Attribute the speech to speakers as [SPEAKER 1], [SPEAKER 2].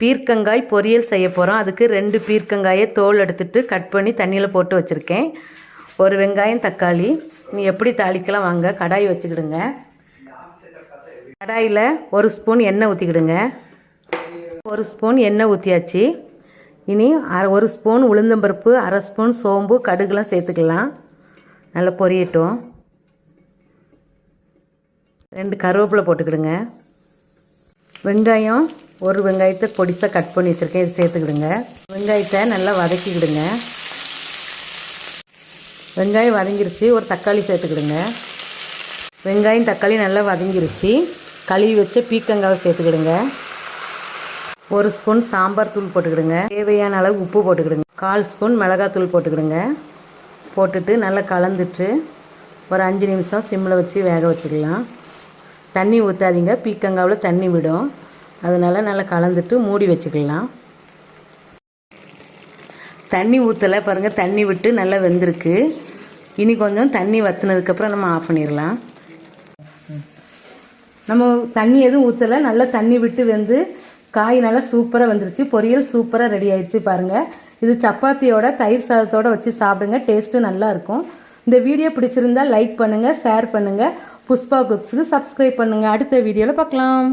[SPEAKER 1] பீர்க்கங்காய் பொரியல் செய்ய போகிறோம். அதுக்கு 2 பீர்க்கங்காயை தோல் எடுத்துட்டு கட் பண்ணி தண்ணியில் போட்டு வச்சுருக்கேன். ஒரு வெங்காயம் தக்காளி. நீ எப்படி தாளிக்கலாம் வாங்க. கடாய் வச்சுக்கிடுங்க. கடாயில் 1 ஸ்பூன் எண்ணெய் ஊற்றிக்கிடுங்க. 1 ஸ்பூன் எண்ணெய் ஊற்றியாச்சு. இனி 1 ஸ்பூன் உளுந்தம்பருப்பு, 1/2 ஸ்பூன் சோம்பு, கடுகுலாம் சேர்த்துக்கலாம். நல்லா பொரியட்டும். 2 கருவேப்பிலை போட்டுக்கிடுங்க. வெங்காயம், ஒரு வெங்காயத்தை பொடிசாக கட் பண்ணி வச்சுருக்கேன். இது சேர்த்துக்கிடுங்க. வெங்காயத்தை நல்லா வதக்கிக்கிடுங்க. வெங்காயம் வதங்கிருச்சு. ஒரு தக்காளி சேர்த்துக்கிடுங்க. வெங்காயம் தக்காளி நல்லா வதங்கிருச்சு. கழுவி வச்ச பீர்க்கங்காவை சேர்த்துக்கிடுங்க. 1 ஸ்பூன் சாம்பார் தூள் போட்டுக்கிடுங்க. தேவையான அளவு உப்பு போட்டுக்கிடுங்க. 1/4 ஸ்பூன் மிளகாத்தூள் போட்டுக்கிடுங்க. போட்டுட்டு நல்லா கலந்துட்டு ஒரு 5 நிமிஷம் சிம்மில் வச்சு வேக வச்சுக்கலாம். தண்ணி ஊற்றாதீங்க, பீர்க்கங்காவில் தண்ணி விடும். அதனால் நல்லா கலந்துட்டு மூடி வச்சுக்கலாம். தண்ணி ஊற்றலை பாருங்கள், தண்ணி விட்டு நல்லா வெந்திருக்கு. இனி கொஞ்சம் தண்ணி வற்றினதுக்கப்புறம் நம்ம ஆஃப் பண்ணிடலாம். நம்ம தண்ணி எதுவும் ஊற்றலை, நல்லா தண்ணி விட்டு வெந்து காய் நல்லா சூப்பராக வந்துருச்சு. பொரியல் சூப்பராக ரெடி ஆயிடுச்சு பாருங்கள். இது சப்பாத்தியோட தயிர் சாதத்தோடு வச்சு சாப்பிடுங்க. டேஸ்ட்டு நல்லாயிருக்கும். இந்த வீடியோ பிடிச்சிருந்தால் லைக் பண்ணுங்கள், ஷேர் பண்ணுங்கள். புஷ்பா குக்ஸுக்கு சப்ஸ்கிரைப் பண்ணுங்கள். அடுத்த வீடியோவில் பார்க்கலாம்.